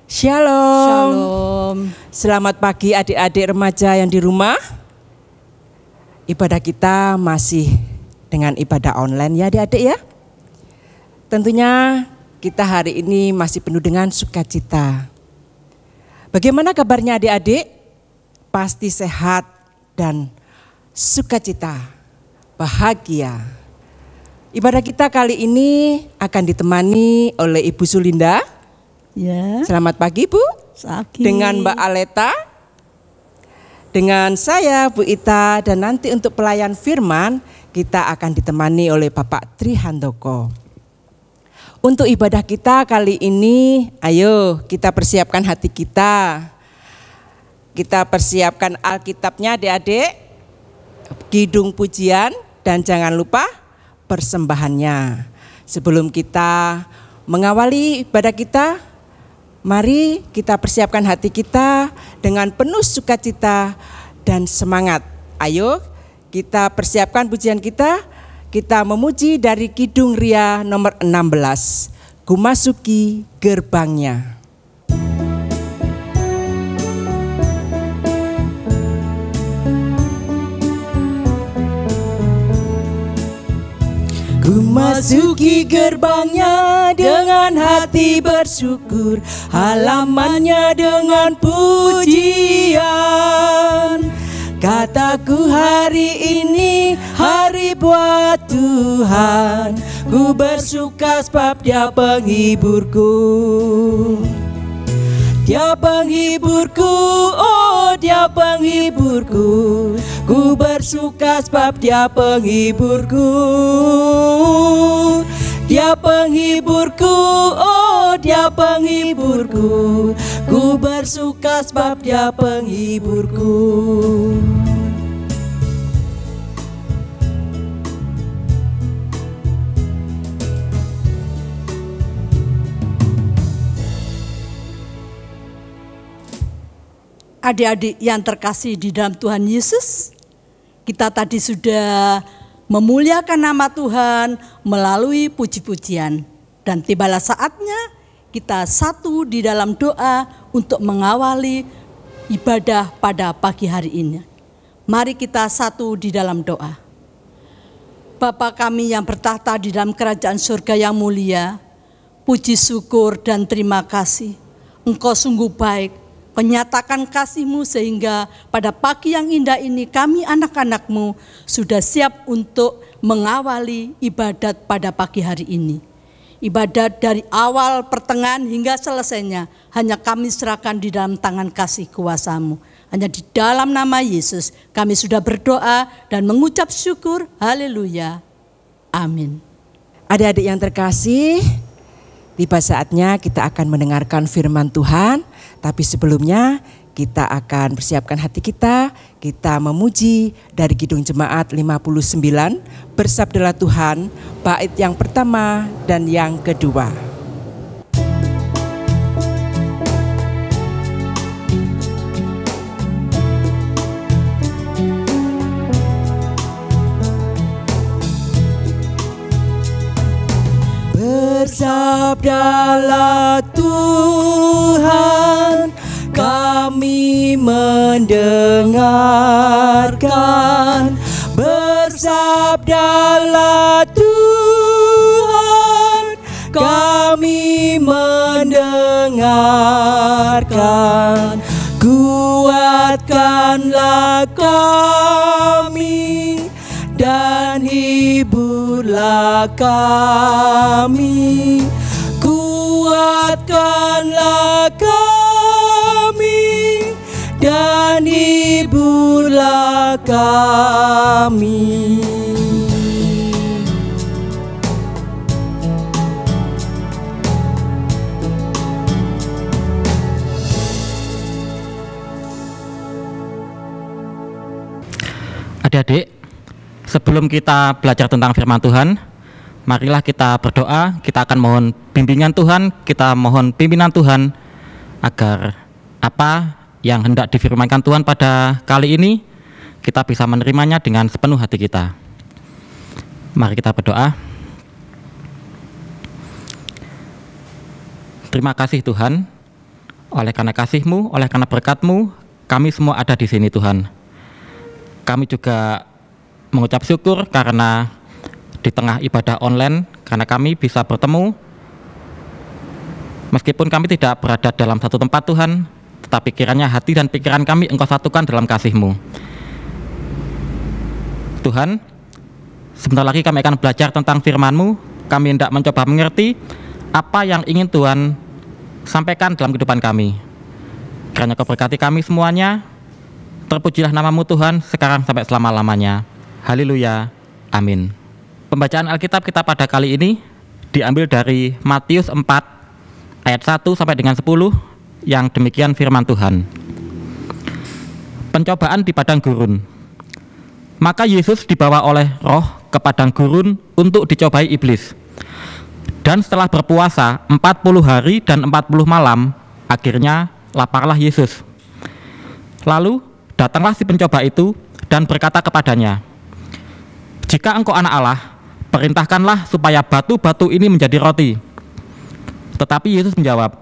Shalom. Shalom. Selamat pagi adik-adik remaja yang di rumah. Ibadah kita masih dengan ibadah online ya adik-adik ya. Tentunya kita hari ini masih penuh dengan sukacita. Bagaimana kabarnya adik-adik? Pasti sehat dan sukacita, bahagia. Ibadah kita kali ini akan ditemani oleh Ibu Sulinda. Ya. Selamat pagi Bu. Pagi. Dengan Mbak Aleta, dengan saya Bu Ita, dan nanti untuk pelayan firman kita akan ditemani oleh Bapak Trihandoko. Untuk ibadah kita kali ini, ayo kita persiapkan hati kita. Kita persiapkan Alkitabnya adik-adik, kidung pujian, dan jangan lupa persembahannya. Sebelum kita mengawali ibadah kita, mari kita persiapkan hati kita dengan penuh sukacita dan semangat. Ayo kita persiapkan pujian kita. Kita memuji dari Kidung Ria nomor 16. Ku masuki gerbangnya. Ku masuki gerbangnya dengan hati bersyukur, halamannya dengan pujian. Kataku hari ini hari buat Tuhan, ku bersuka sebab Dia penghiburku. Dia penghiburku, oh Dia penghiburku. Ku bersuka sebab Dia penghiburku. Dia penghiburku, oh Dia penghiburku. Ku bersuka sebab Dia penghiburku. Adik-adik yang terkasih di dalam Tuhan Yesus, kita tadi sudah memuliakan nama Tuhan melalui puji-pujian. Dan tibalah saatnya kita satu di dalam doa untuk mengawali ibadah pada pagi hari ini. Mari kita satu di dalam doa. Bapa kami yang bertahta di dalam kerajaan surga yang mulia, puji syukur dan terima kasih. Engkau sungguh baik. Menyatakan kasih-Mu sehingga pada pagi yang indah ini kami anak-anak-Mu sudah siap untuk mengawali ibadat pada pagi hari ini. Ibadat dari awal, pertengahan hingga selesainya hanya kami serahkan di dalam tangan kasih kuasa-Mu. Hanya di dalam nama Yesus kami sudah berdoa dan mengucap syukur. Haleluya. Amin. Adik-adik yang terkasih, tiba saatnya kita akan mendengarkan firman Tuhan. Tapi sebelumnya kita akan persiapkan hati kita memuji dari Kidung Jemaat 59, Bersabdalah Tuhan, bait yang pertama dan yang kedua. Bersabdalah Tuhan, kami mendengarkan. Bersabdalah Tuhan, kami mendengarkan. Kuatkanlah kami dan hiburlah kami. Kuatkanlah kami dan hiburlah kami. Adik-adik, sebelum kita belajar tentang firman Tuhan, marilah kita berdoa. Kita akan mohon bimbingan Tuhan, kita mohon pimpinan Tuhan agar apa yang hendak difirmankan Tuhan pada kali ini kita bisa menerimanya dengan sepenuh hati kita. Mari kita berdoa. Terima kasih Tuhan Oleh karena kasih-Mu, oleh karena berkat-Mu, kami semua ada di sini Tuhan. Kami juga mengucap syukur karena di tengah ibadah online, karena kami bisa bertemu. Meskipun kami tidak berada dalam satu tempat Tuhan, tetapi kiranya hati dan pikiran kami Engkau satukan dalam kasih-Mu. Tuhan, sebentar lagi kami akan belajar tentang firman-Mu. Kami hendak mencoba mengerti apa yang ingin Tuhan sampaikan dalam kehidupan kami. Kiranya Kau berkati kami semuanya. Terpujilah nama-Mu Tuhan, sekarang sampai selama-lamanya. Haleluya, amin. Pembacaan Alkitab kita pada kali ini diambil dari Matius 4 ayat 1 sampai dengan 10, yang demikian firman Tuhan. Pencobaan di padang gurun. Maka Yesus dibawa oleh Roh ke padang gurun untuk dicobai iblis. Dan setelah berpuasa 40 hari dan 40 malam, akhirnya laparlah Yesus. Lalu datanglah si pencoba itu dan berkata kepadanya, "Jika engkau anak Allah, perintahkanlah supaya batu-batu ini menjadi roti." Tetapi Yesus menjawab,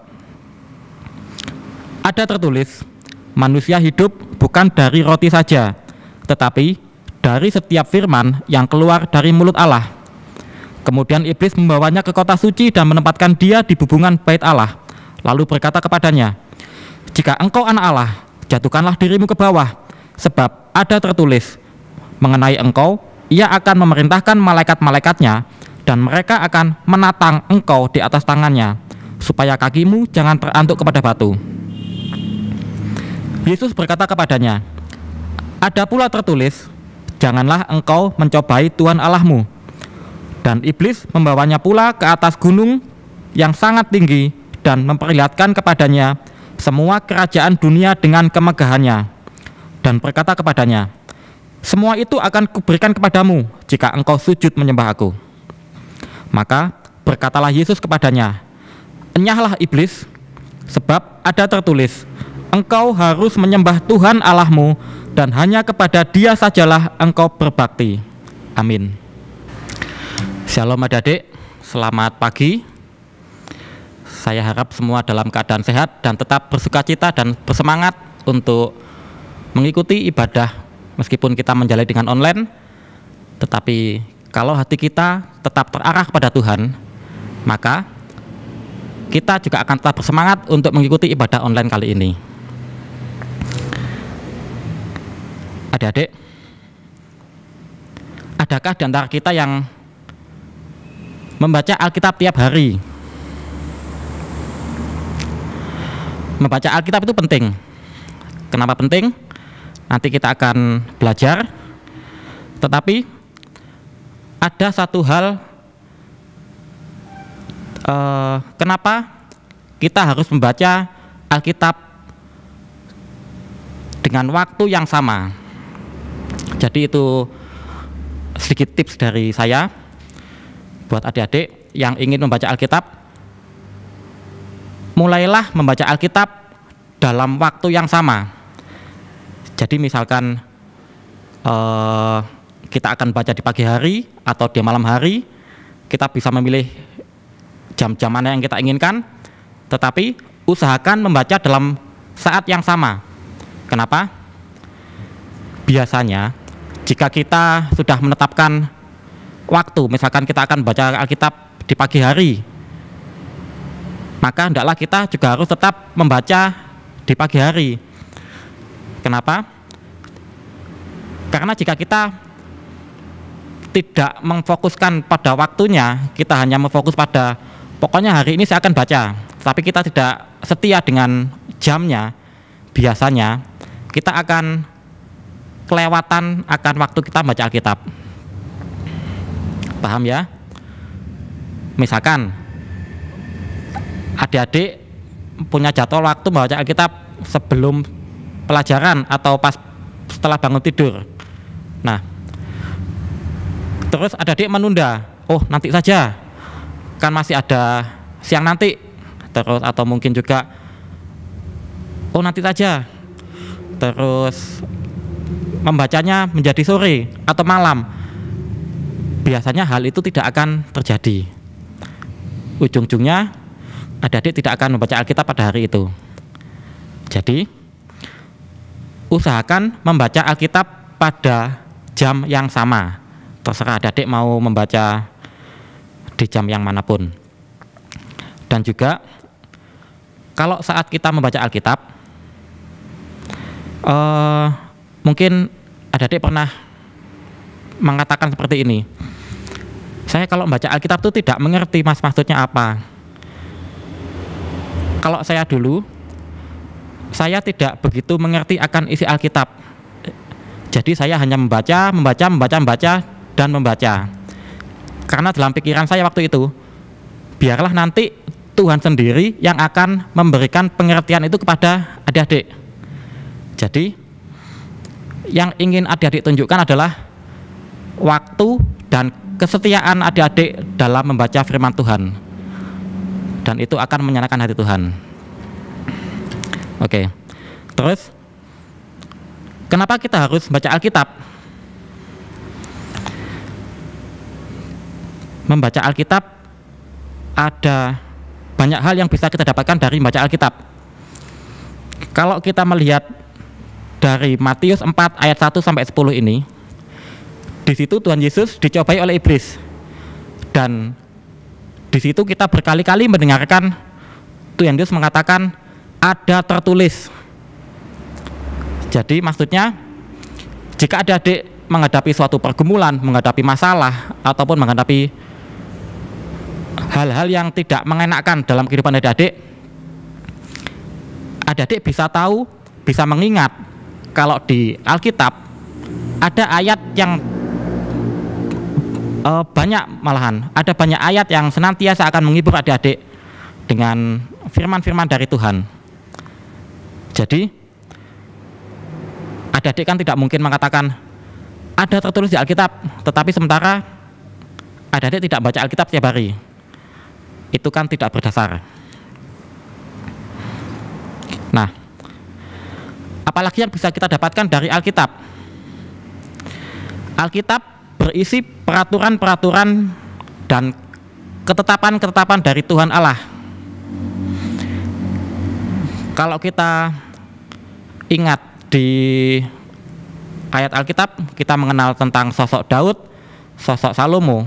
"Ada tertulis, manusia hidup bukan dari roti saja, tetapi dari setiap firman yang keluar dari mulut Allah." Kemudian iblis membawanya ke kota suci dan menempatkan dia di bubungan bait Allah. Lalu berkata kepadanya, "Jika engkau anak Allah, jatuhkanlah dirimu ke bawah, sebab ada tertulis, mengenai engkau, ia akan memerintahkan malaikat-malaikatnya, dan mereka akan menatang engkau di atas tangannya, supaya kakimu jangan terantuk kepada batu." Yesus berkata kepadanya, "Ada pula tertulis, janganlah engkau mencobai Tuhan Allahmu." Dan iblis membawanya pula ke atas gunung yang sangat tinggi dan memperlihatkan kepadanya semua kerajaan dunia dengan kemegahannya, dan berkata kepadanya, "Semua itu akan kuberikan kepadamu jika engkau sujud menyembah aku." Maka berkatalah Yesus kepadanya, "Enyahlah iblis, sebab ada tertulis, engkau harus menyembah Tuhan Allahmu, dan hanya kepada Dia sajalah engkau berbakti." Amin. Shalom adik-adik, selamat pagi. Saya harap semua dalam keadaan sehat dan tetap bersukacita dan bersemangat untuk mengikuti ibadah meskipun kita menjalani dengan online. Tetapi kalau hati kita tetap terarah kepada Tuhan, maka kita juga akan tetap bersemangat untuk mengikuti ibadah online kali ini. Adik-adik, adakah di antara kita yang membaca Alkitab tiap hari? Membaca Alkitab itu penting. Kenapa penting? Nanti kita akan belajar. Tetapi ada satu hal, kenapa kita harus membaca Alkitab dengan waktu yang sama. Jadi itu sedikit tips dari saya buat adik-adik yang ingin membaca Alkitab. Mulailah membaca Alkitab dalam waktu yang sama. Jadi misalkan kita akan baca di pagi hari atau di malam hari, kita bisa memilih jam-jam mana yang kita inginkan, tetapi usahakan membaca dalam saat yang sama. Kenapa? Biasanya jika kita sudah menetapkan waktu, misalkan kita akan baca Alkitab di pagi hari, maka hendaklah kita juga harus tetap membaca di pagi hari. Kenapa? Karena jika kita tidak memfokuskan pada waktunya, kita hanya memfokus pada pokoknya hari ini saya akan baca, tapi kita tidak setia dengan jamnya, biasanya kita akan kelewatan akan waktu kita baca Alkitab. Paham ya? Misalkan adik-adik punya jadwal waktu membaca Alkitab sebelum pelajaran atau pas setelah bangun tidur. Nah, terus adik-adik menunda, oh nanti saja, kan masih ada siang nanti. Terus atau mungkin juga, oh nanti saja, terus membacanya menjadi sore atau malam. Biasanya hal itu tidak akan terjadi. Ujung-ujungnya adik-adik tidak akan membaca Alkitab pada hari itu. Jadi usahakan membaca Alkitab pada jam yang sama. Terserah adik-adik mau membaca di jam yang manapun. Dan juga kalau saat kita membaca Alkitab, mungkin adik-adik pernah mengatakan seperti ini, saya kalau membaca Alkitab itu tidak mengerti maksudnya apa. Kalau saya dulu, saya tidak begitu mengerti akan isi Alkitab. Jadi saya hanya membaca dan membaca. Karena dalam pikiran saya waktu itu, biarlah nanti Tuhan sendiri yang akan memberikan pengertian itu kepada adik-adik. Jadi yang ingin adik-adik tunjukkan adalah waktu dan kesetiaan adik-adik dalam membaca firman Tuhan. Dan itu akan menyenangkan hati Tuhan. Oke. Terus kenapa kita harus membaca Alkitab? Membaca Alkitab ada banyak hal yang bisa kita dapatkan dari membaca Alkitab. Kalau kita melihat dari Matius 4 ayat 1 sampai 10 ini, di situ Tuhan Yesus dicobai oleh iblis. Dan di situ kita berkali-kali mendengarkan Tuhan Yesus mengatakan ada tertulis. Jadi maksudnya jika adik-adik menghadapi suatu pergumulan, menghadapi masalah ataupun menghadapi hal-hal yang tidak mengenakan dalam kehidupan adik-adik, adik-adik bisa tahu, bisa mengingat kalau di Alkitab ada ayat yang banyak, malahan ada banyak ayat yang senantiasa akan menghibur adik-adik dengan firman-firman dari Tuhan. Jadi adik-adik kan tidak mungkin mengatakan ada tertulis di Alkitab, tetapi sementara adik-adik tidak baca Alkitab setiap hari. Itu kan tidak berdasar. Nah, apalagi yang bisa kita dapatkan dari Alkitab? Alkitab berisi peraturan-peraturan dan ketetapan-ketetapan dari Tuhan Allah. Kalau kita ingat di ayat Alkitab, kita mengenal tentang sosok Daud, sosok Salomo,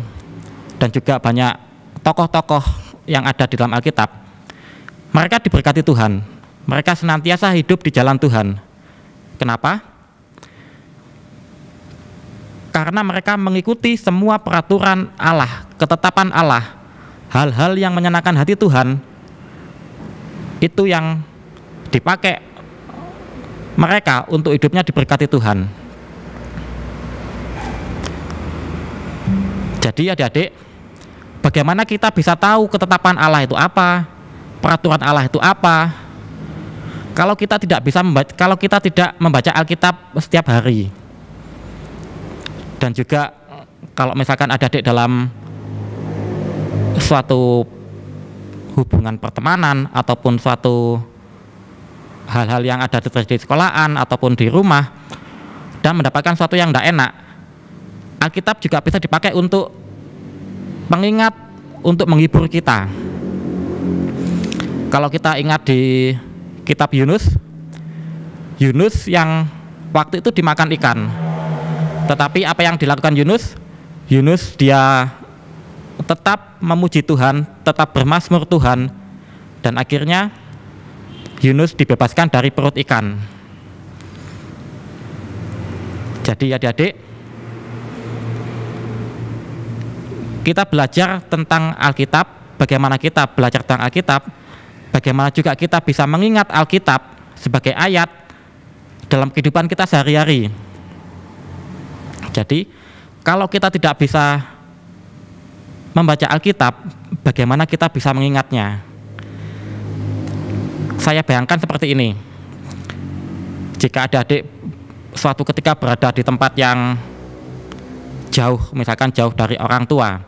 dan juga banyak tokoh-tokoh yang ada di dalam Alkitab. Mereka diberkati Tuhan. Mereka senantiasa hidup di jalan Tuhan. Kenapa? Karena mereka mengikuti semua peraturan Allah, ketetapan Allah, hal-hal yang menyenangkan hati Tuhan, itu yang dipakai mereka untuk hidupnya diberkati Tuhan. Jadi adik-adik, bagaimana kita bisa tahu ketetapan Allah itu apa, peraturan Allah itu apa, kalau kita tidak membaca Alkitab setiap hari? Dan juga kalau misalkan adik-adik dalam suatu hubungan pertemanan ataupun suatu hal-hal yang ada di sekolahan ataupun di rumah dan mendapatkan sesuatu yang tidak enak, Alkitab juga bisa dipakai untuk mengingat, untuk menghibur kita. Kalau kita ingat di kitab Yunus yang waktu itu dimakan ikan. Tetapi apa yang dilakukan Yunus? Yunus dia tetap memuji Tuhan, tetap bermazmur Tuhan, dan akhirnya Yunus dibebaskan dari perut ikan. Jadi adik-adik, kita belajar tentang Alkitab, bagaimana kita belajar tentang Alkitab, bagaimana juga kita bisa mengingat Alkitab sebagai ayat dalam kehidupan kita sehari-hari. Jadi kalau kita tidak bisa membaca Alkitab, bagaimana kita bisa mengingatnya? Saya bayangkan seperti ini. Jika adik-adik suatu ketika berada di tempat yang jauh, misalkan jauh dari orang tua,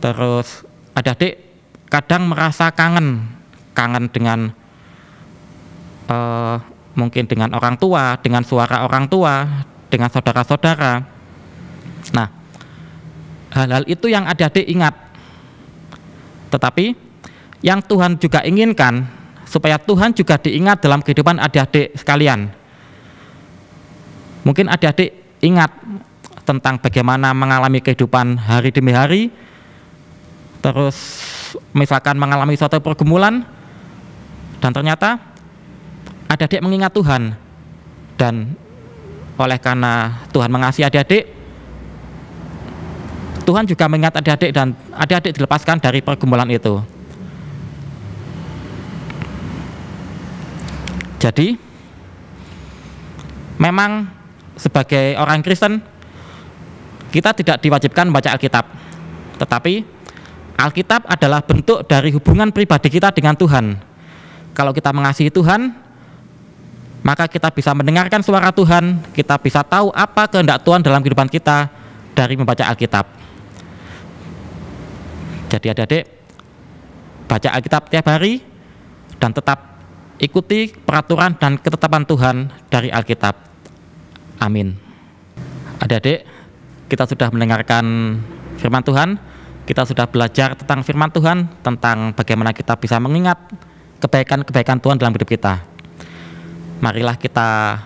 terus adik-adik kadang merasa kangen dengan mungkin dengan orang tua, dengan suara orang tua, dengan saudara-saudara. Nah, hal-hal itu yang adik-adik ingat. Tetapi yang Tuhan juga inginkan supaya Tuhan juga diingat dalam kehidupan adik-adik sekalian. Mungkin adik-adik ingat tentang bagaimana mengalami kehidupan hari demi hari, terus misalkan mengalami suatu pergumulan, dan ternyata adik-adik mengingat Tuhan, dan oleh karena Tuhan mengasihi adik-adik, Tuhan juga mengingat adik-adik dan adik-adik dilepaskan dari pergumulan itu. Jadi memang sebagai orang Kristen kita tidak diwajibkan membaca Alkitab, tetapi Alkitab adalah bentuk dari hubungan pribadi kita dengan Tuhan. Kalau kita mengasihi Tuhan, maka kita bisa mendengarkan suara Tuhan, kita bisa tahu apa kehendak Tuhan dalam kehidupan kita dari membaca Alkitab. Jadi adik-adik, baca Alkitab tiap hari dan tetap ikuti peraturan dan ketetapan Tuhan dari Alkitab. Amin. Adik-adik, kita sudah mendengarkan firman Tuhan, kita sudah belajar tentang firman Tuhan, tentang bagaimana kita bisa mengingat kebaikan-kebaikan Tuhan dalam hidup kita. Marilah kita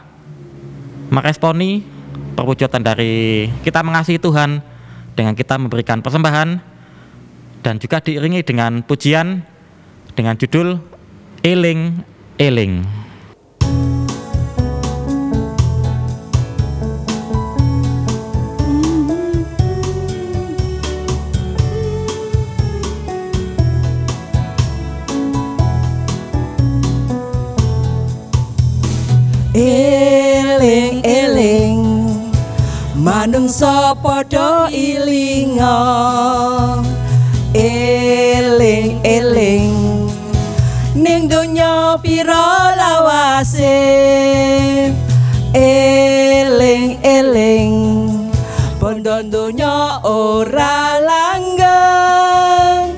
meresponi perwujudan dari kita mengasihi Tuhan dengan kita memberikan persembahan, dan juga diiringi dengan pujian dengan judul Eling Eling. Eling eling manungsa padha ilinga, eling eling ning donya pira lawase, eling eling bondo donya ora langgeng,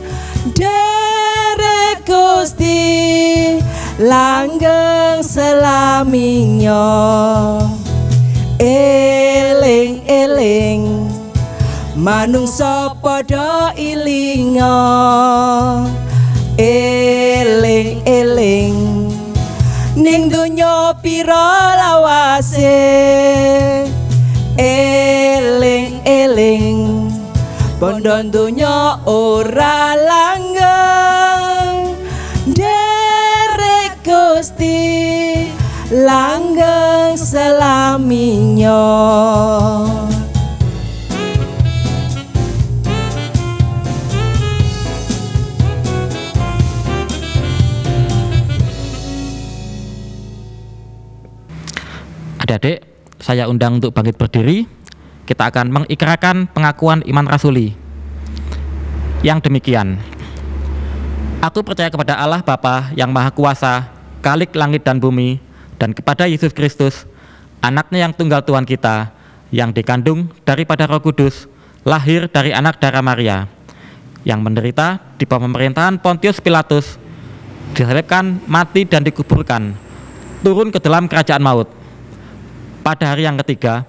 derek Gusti langgeng selaminya. Eling eling manungsa padha ilinga, eling eling ning donya pira lawase, eling eling bondo donya ora langgeng, derek Gusti langgeng selaminya. Adik-adik, saya undang untuk bangkit berdiri. Kita akan mengikrarkan pengakuan iman rasuli yang demikian. Aku percaya kepada Allah Bapa yang Maha Kuasa, Khalik langit dan bumi, dan kepada Yesus Kristus, anaknya yang tunggal Tuhan kita, yang dikandung daripada Roh Kudus, lahir dari anak darah Maria, yang menderita di bawah pemerintahan Pontius Pilatus, disalibkan, mati dan dikuburkan, turun ke dalam kerajaan maut. Pada hari yang ketiga,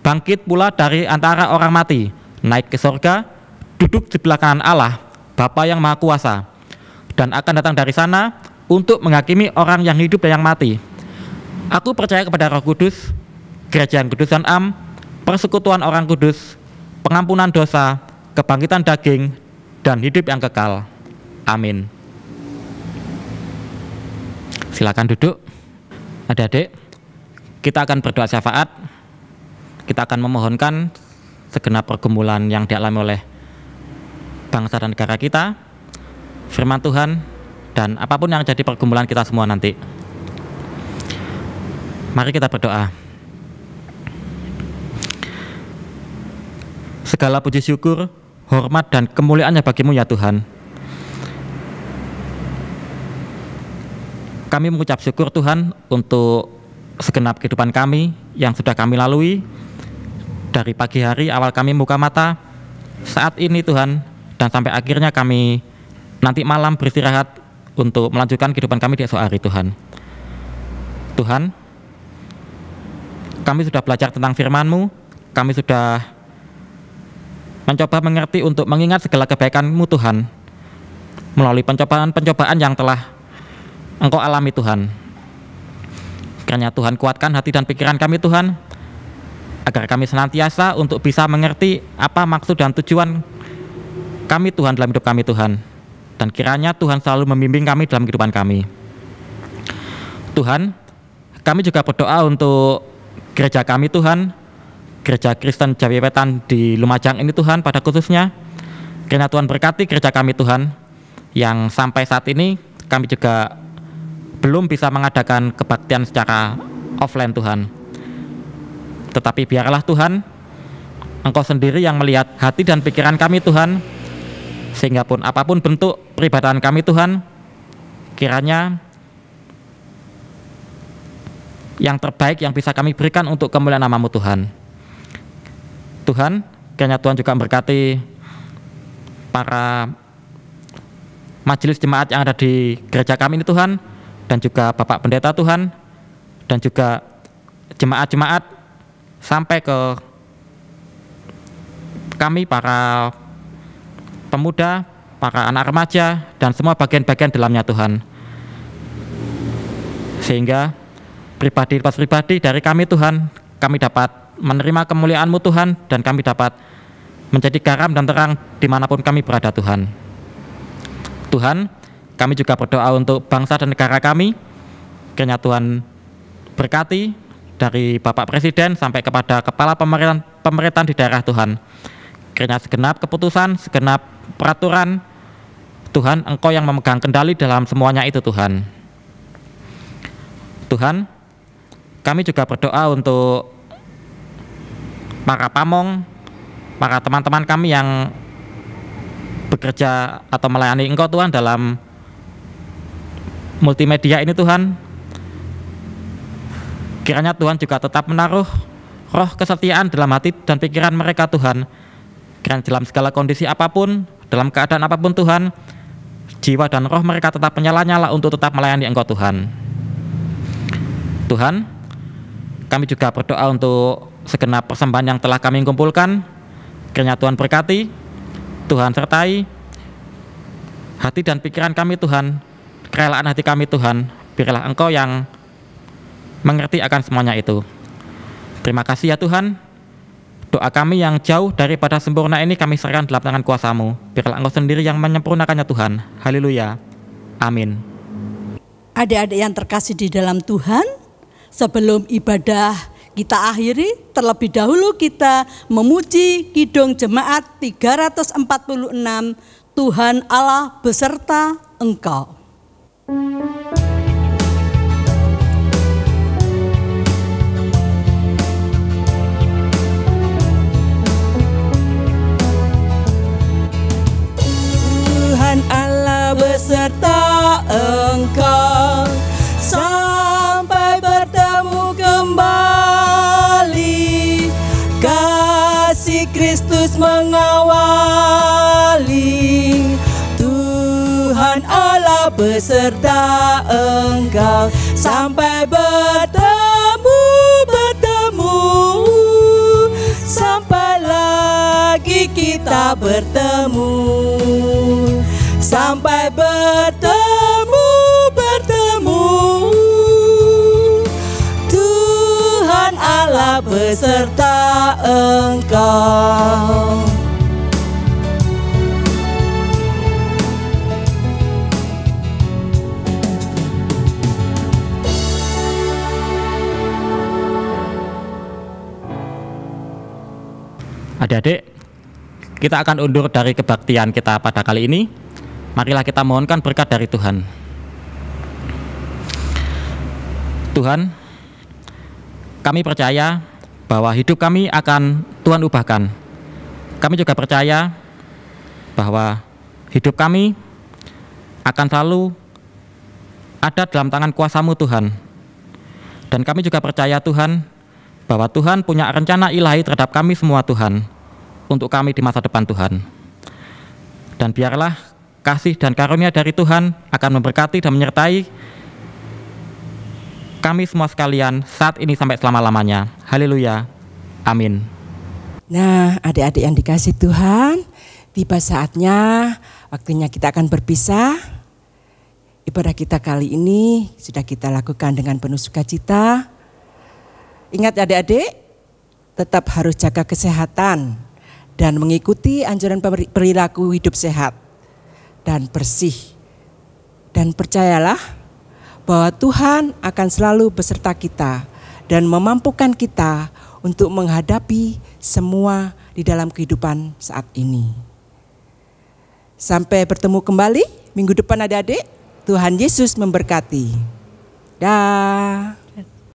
bangkit pula dari antara orang mati, naik ke sorga, duduk di sebelah kanan Allah, Bapa yang Maha Kuasa, dan akan datang dari sana untuk menghakimi orang yang hidup dan yang mati. Aku percaya kepada Roh Kudus, gereja yang kudus dan am, persekutuan orang kudus, pengampunan dosa, kebangkitan daging, dan hidup yang kekal. Amin. Silakan duduk. Adik-adik, kita akan berdoa syafaat. Kita akan memohonkan segenap pergumulan yang dialami oleh bangsa dan negara kita, firman Tuhan, dan apapun yang jadi pergumulan kita semua nanti. Mari kita berdoa. Segala puji syukur, hormat dan kemuliaannya bagimu ya Tuhan. Kami mengucap syukur Tuhan untuk segenap kehidupan kami yang sudah kami lalui dari pagi hari awal kami buka mata saat ini Tuhan, dan sampai akhirnya kami nanti malam beristirahat untuk melanjutkan kehidupan kami di esok hari Tuhan. Tuhan, kami sudah belajar tentang firman-Mu, kami sudah mencoba mengerti untuk mengingat segala kebaikan-Mu Tuhan, melalui pencobaan-pencobaan yang telah Engkau alami Tuhan. Kiranya Tuhan kuatkan hati dan pikiran kami Tuhan, agar kami senantiasa untuk bisa mengerti apa maksud dan tujuan kami Tuhan dalam hidup kami Tuhan. Dan kiranya Tuhan selalu membimbing kami dalam kehidupan kami. Tuhan, kami juga berdoa untuk gereja kami Tuhan, Gereja Kristen Jawi Wetan di Lumajang ini Tuhan pada khususnya. Kiranya Tuhan berkati gereja kami Tuhan, yang sampai saat ini kami juga belum bisa mengadakan kebaktian secara offline Tuhan. Tetapi biarlah Tuhan, Engkau sendiri yang melihat hati dan pikiran kami Tuhan, sehingga pun apapun bentuk peribadahan kami Tuhan, kiranya yang terbaik yang bisa kami berikan untuk kemuliaan nama-Mu Tuhan. Tuhan, kiranya Tuhan juga memberkati para majelis jemaat yang ada di gereja kami ini Tuhan, dan juga Bapak Pendeta Tuhan, dan juga jemaat-jemaat sampai ke kami para pemuda, para anak remaja, dan semua bagian-bagian dalamnya Tuhan. Sehingga pribadi dari kami Tuhan, kami dapat menerima kemuliaan-Mu Tuhan, dan kami dapat menjadi garam dan terang dimanapun kami berada Tuhan. Tuhan, kami juga berdoa untuk bangsa dan negara kami. Kiranya Tuhan berkati dari Bapak Presiden sampai kepada kepala pemerintahan di daerah Tuhan. Kiranya segenap keputusan, segenap peraturan Tuhan, Engkau yang memegang kendali dalam semuanya itu Tuhan. Tuhan, kami juga berdoa untuk para pamong, para teman-teman kami yang bekerja atau melayani Engkau Tuhan dalam multimedia ini Tuhan. Kiranya Tuhan juga tetap menaruh roh kesetiaan dalam hati dan pikiran mereka Tuhan. Kiranya dalam segala kondisi apapun, dalam keadaan apapun Tuhan, jiwa dan roh mereka tetap menyala-nyala untuk tetap melayani Engkau Tuhan. Tuhan, kami juga berdoa untuk segenap persembahan yang telah kami kumpulkan. Kiranya Tuhan berkati, Tuhan sertai hati dan pikiran kami Tuhan, kerelaan hati kami Tuhan. Biarlah Engkau yang mengerti akan semuanya itu. Terima kasih ya Tuhan. Doa kami yang jauh daripada sempurna ini kami serahkan dalam tangan kuasa-Mu. Biarlah Engkau sendiri yang menyempurnakannya Tuhan. Haleluya. Amin. Adik-adik yang terkasih di dalam Tuhan, sebelum ibadah kita akhiri, terlebih dahulu kita memuji Kidung Jemaat 346, Tuhan Allah beserta Engkau. Tuhan Allah beserta Engkau sampai bertemu kembali. Kasih Kristus mengawali. Tuhan Allah beserta Engkau sampai bertemu, sampai lagi kita bertemu. Sampai bertemu, Tuhan Allah beserta Engkau. Adik-adik, kita akan undur dari kebaktian kita pada kali ini. Marilah kita mohonkan berkat dari Tuhan. Tuhan, kami percaya bahwa hidup kami akan Tuhan ubahkan. Kami juga percaya bahwa hidup kami akan selalu ada dalam tangan kuasa-Mu Tuhan. Dan kami juga percaya Tuhan, bahwa Tuhan punya rencana ilahi terhadap kami semua Tuhan, untuk kami di masa depan Tuhan. Dan biarlah kasih dan karunia dari Tuhan akan memberkati dan menyertai kami semua sekalian saat ini sampai selama-lamanya. Haleluya. Amin. Nah, adik-adik yang dikasih Tuhan, tiba saatnya waktunya kita akan berpisah. Ibadah kita kali ini sudah kita lakukan dengan penuh sukacita. Ingat adik-adik, tetap harus jaga kesehatan dan mengikuti anjuran perilaku hidup sehat dan bersih. Dan percayalah bahwa Tuhan akan selalu beserta kita dan memampukan kita untuk menghadapi semua di dalam kehidupan saat ini. Sampai bertemu kembali minggu depan adik-adik. Tuhan Yesus memberkati. Dah.